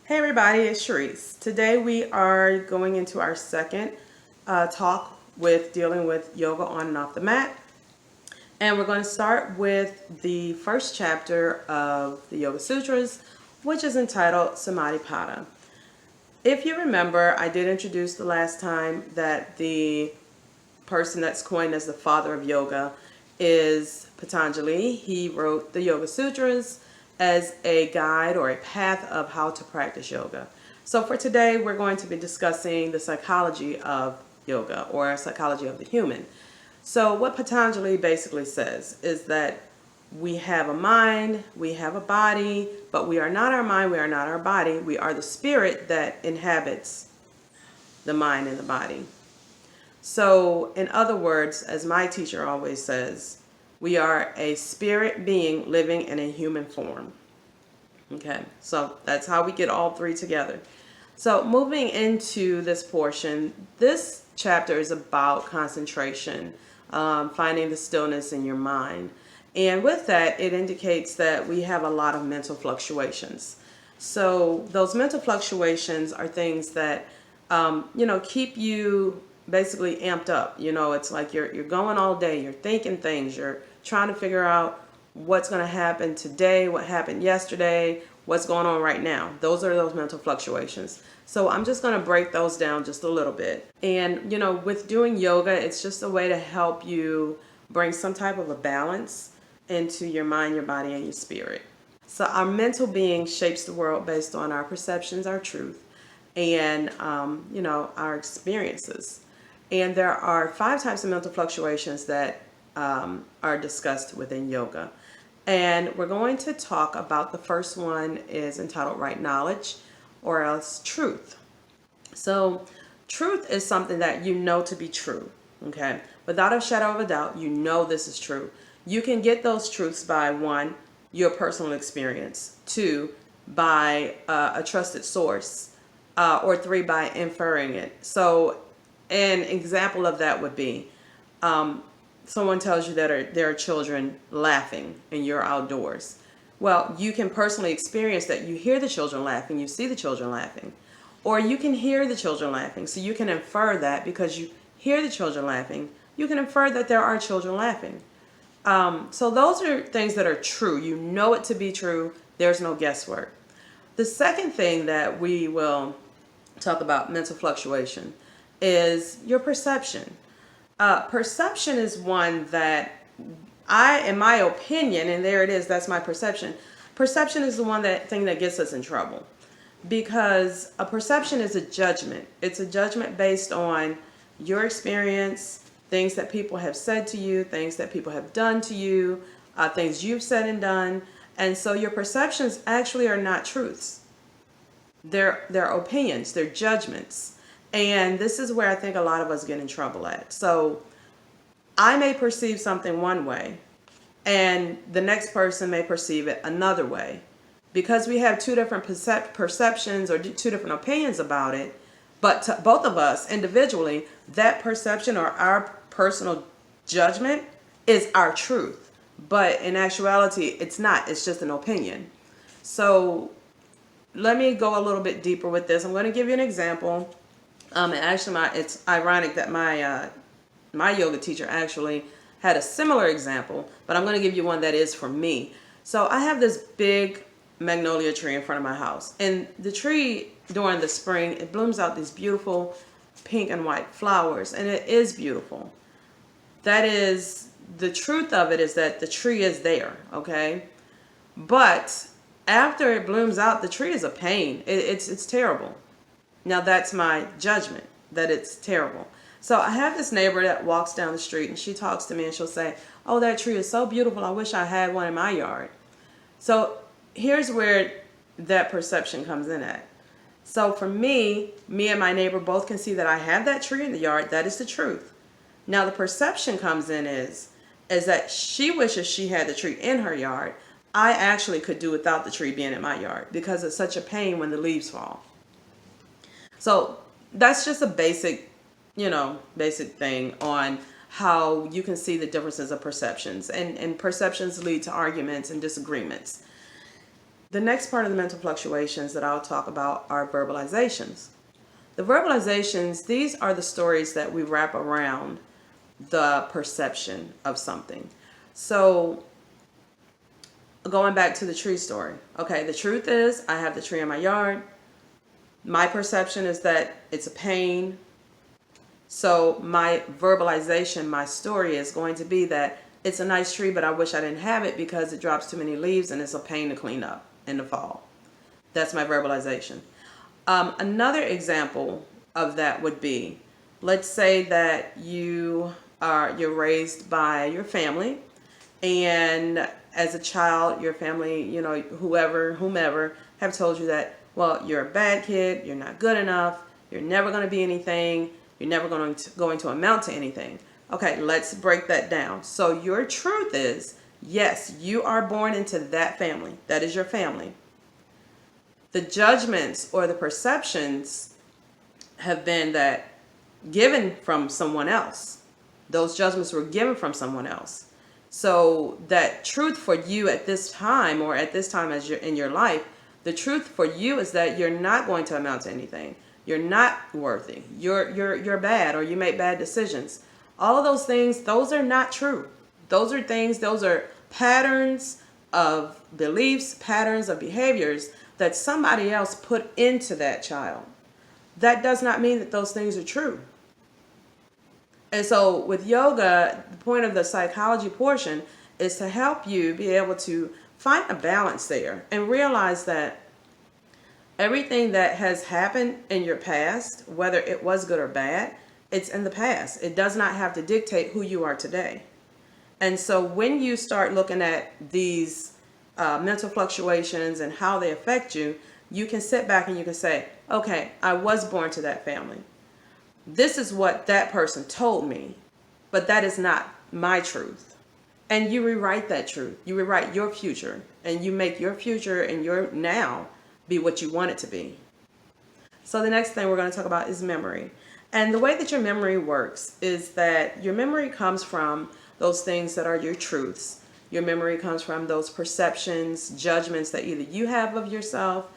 Hey everybody, it's Sharice. Today we are going into our second talk with dealing with yoga on and off the mat. And we're going to start with the first chapter of the Yoga Sutras, which is entitled Samadhipada. If you remember, I did introduce the last time that the person that's coined as the father of yoga is Patanjali. He wrote the Yoga Sutras as a guide or a path of how to practice yoga. So for today, we're going to be discussing the psychology of yoga or psychology of the human. So what Patanjali basically says is that we have a mind, we have a body, but we are not our mind, we are not our body. We are the spirit that inhabits the mind and the body. So, in other words, as my teacher always says, we are a spirit being living in a human form. Okay, so that's how we get all three together. So, moving into this portion, this chapter is about concentration, finding the stillness in your mind. And with that, it indicates that we have a lot of mental fluctuations. So, those mental fluctuations are things that, keep you basically amped up. It's like you're going all day, you're thinking things, you're trying to figure out what's going to happen today, what happened yesterday, what's going on right now. Those are those mental fluctuations. So I'm just going to break those down just a little bit. And with doing yoga, it's just a way to help you bring some type of a balance into your mind, your body, and your spirit. So our mental being shapes the world based on our perceptions, our truth, and our experiences. And there are 5 types of mental fluctuations that are discussed within yoga. And we're going to talk about the first one is entitled right knowledge or else truth. So truth is something that you know to be true, okay? Without a shadow of a doubt, you know this is true. You can get those truths by 1, your personal experience, 2, by a trusted source, or 3, by inferring it. So an example of that would be someone tells you that there are children laughing and you're outdoors. Well, you can personally experience that. You hear the children laughing, you see the children laughing. Or you can hear the children laughing. So you can infer that because you hear the children laughing, you can infer that there are children laughing. So those are things that are true. You know it to be true. There's no guesswork. The second thing that we will talk about mental fluctuation is your perception. Perception is one that in my opinion, and there it is, that's my perception. Perception is the thing that gets us in trouble because a perception is a judgment. It's a judgment based on your experience, things that people have said to you, things that people have done to you, things you've said and done. And so your perceptions actually are not truths. They're opinions, they're judgments. And this is where I think a lot of us get in trouble at. So I may perceive something one way and the next person may perceive it another way. Because we have 2 different perceptions or 2 different opinions about it, but to both of us individually, that perception or our personal judgment is our truth. But in actuality, it's not. It's just an opinion. So let me go a little bit deeper with this. I'm going to give you an example. Actually, it's ironic that my yoga teacher actually had a similar example, but I'm going to give you one that is for me. So I have this big magnolia tree in front of my house, and the tree during the spring, it blooms out these beautiful pink and white flowers, and it is beautiful. That is, the truth of it is that the tree is there, okay? But after it blooms out, the tree is a pain. It's terrible. Now that's my judgment, that it's terrible. So I have this neighbor that walks down the street and she talks to me and she'll say, "Oh, that tree is so beautiful. I wish I had one in my yard." So here's where that perception comes in at. So for me and my neighbor both can see that I have that tree in the yard. That is the truth. Now the perception comes in is that she wishes she had the tree in her yard. I actually could do without the tree being in my yard because it's such a pain when the leaves fall. So that's just a basic thing on how you can see the differences of perceptions. And perceptions lead to arguments and disagreements. The next part of the mental fluctuations that I'll talk about are verbalizations. The verbalizations, these are the stories that we wrap around the perception of something. So going back to the tree story. Okay, the truth is I have the tree in my yard. My perception is that it's a pain. So my verbalization, my story is going to be that it's a nice tree, but I wish I didn't have it because it drops too many leaves and it's a pain to clean up in the fall. That's my verbalization. Another example of that would be, let's say that you're raised by your family, and as a child, your family, whomever have told you that, well, you're a bad kid, you're not good enough, you're never going to be anything, you're never going to amount to anything. Okay, let's break that down. So your truth is, yes, you are born into that family. That is your family. The judgments or the perceptions have been that given from someone else. Those judgments were given from someone else. So that truth for you at this time, or at this time as you're in your life, the truth for you is that you're not going to amount to anything. You're not worthy. You're bad, or you make bad decisions. All of those things, those are not true. Those are patterns of beliefs, patterns of behaviors that somebody else put into that child. That does not mean that those things are true. And so with yoga, the point of the psychology portion is to help you be able to find a balance there and realize that everything that has happened in your past, whether it was good or bad, it's in the past. It does not have to dictate who you are today. And so when you start looking at these mental fluctuations and how they affect you, you can sit back and you can say, okay, I was born to that family. This is what that person told me, but that is not my truth. And you rewrite that truth. You rewrite your future, and you make your future and your now be what you want it to be. So the next thing we're going to talk about is memory. And the way that your memory works is that your memory comes from those things that are your truths. Your memory comes from those perceptions, judgments that either you have of yourself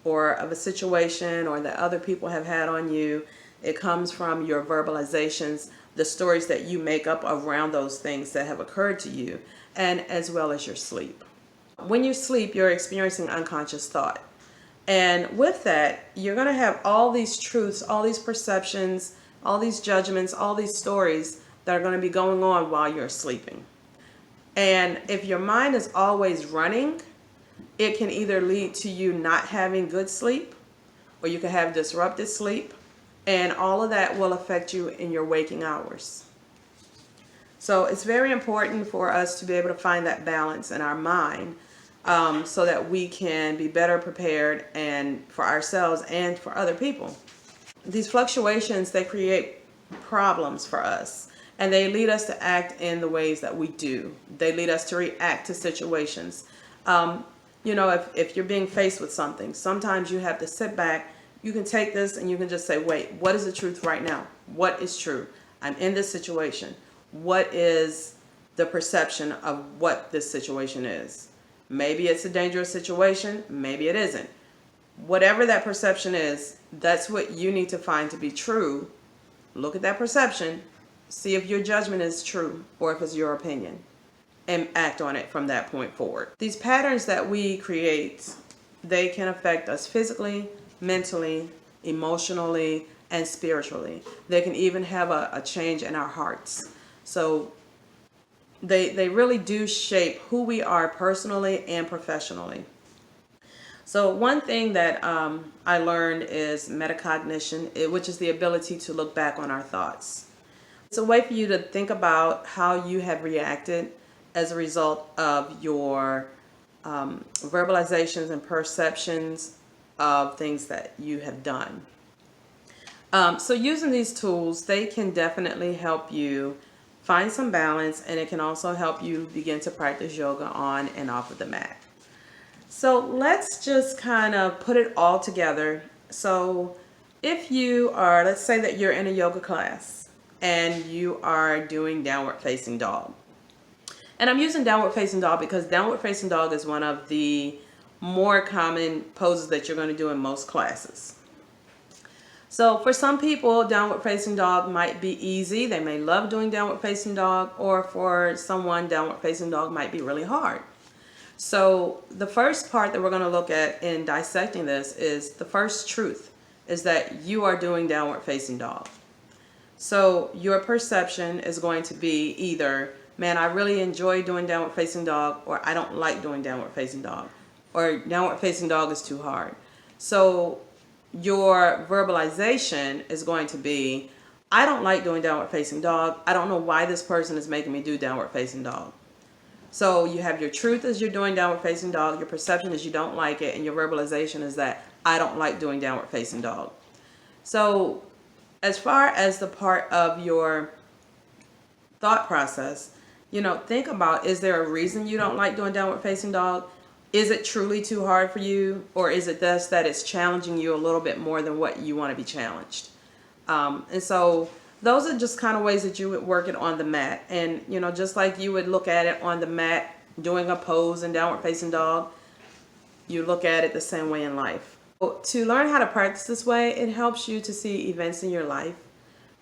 or of a situation or that other people have had on you. It comes from your verbalizations, the stories that you make up around those things that have occurred to you, and as well as your sleep. When you sleep, you're experiencing unconscious thought. And with that, you're going to have all these truths, all these perceptions, all these judgments, all these stories that are going to be going on while you're sleeping. And if your mind is always running, it can either lead to you not having good sleep, or you can have disrupted sleep, and all of that will affect you in your waking hours. So it's very important for us to be able to find that balance in our mind, so that we can be better prepared and for ourselves and for other people. These fluctuations, they create problems for us. And they lead us to act in the ways that we do. They lead us to react to situations. If you're being faced with something, sometimes you have to sit back. You can take this and you can just say, wait, what is the truth right now? What is true? I'm in this situation. What is the perception of what this situation is? Maybe it's a dangerous situation. Maybe it isn't. Whatever that perception is, that's what you need to find to be true. Look at that perception. See if your judgment is true or if it's your opinion, and act on it from that point forward. These patterns that we create, they can affect us physically, mentally, emotionally, and spiritually. They can even have a change in our hearts. So they really do shape who we are personally and professionally. So one thing that I learned is metacognition, which is the ability to look back on our thoughts. It's a way for you to think about how you have reacted as a result of your verbalizations and perceptions of things that you have done. So using these tools, they can definitely help you find some balance, and it can also help you begin to practice yoga on and off of the mat. So let's just kind of put it all together. So if you are, let's say that you're in a yoga class and you are doing downward facing dog. And I'm using downward facing dog because downward facing dog is one of the more common poses that you're going to do in most classes. So for some people, downward facing dog might be easy. They may love doing downward facing dog, or for someone, downward facing dog might be really hard. So the first part that we're going to look at in dissecting this is the first truth is that you are doing downward facing dog. So your perception is going to be either, man, I really enjoy doing downward facing dog, or I don't like doing downward facing dog, or downward facing dog is too hard. So your verbalization is going to be, I don't like doing downward facing dog. I don't know why this person is making me do downward facing dog. So you have your truth as you're doing downward facing dog, your perception is you don't like it, and your verbalization is that I don't like doing downward facing dog. So as far as the part of your thought process, think about, is there a reason you don't like doing downward facing dog? Is it truly too hard for you, or is it just that it's challenging you a little bit more than what you want to be challenged? And so those are just kind of ways that you would work it on the mat. And, just like you would look at it on the mat doing a pose in downward facing dog, you look at it the same way in life. To learn how to practice this way, it helps you to see events in your life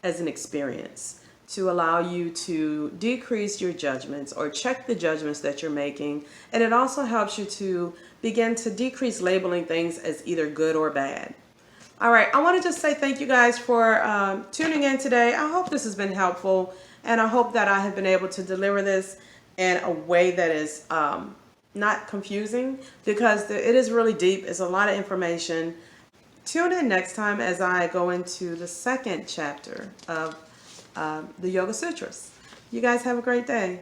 as an experience, to allow you to decrease your judgments or check the judgments that you're making. And it also helps you to begin to decrease labeling things as either good or bad. All right, I want to just say thank you guys for tuning in today. I hope this has been helpful, and I hope that I have been able to deliver this in a way that is not confusing, because it is really deep. It's a lot of information. Tune in next time as I go into the second chapter of the Yoga Sutras. You guys have a great day.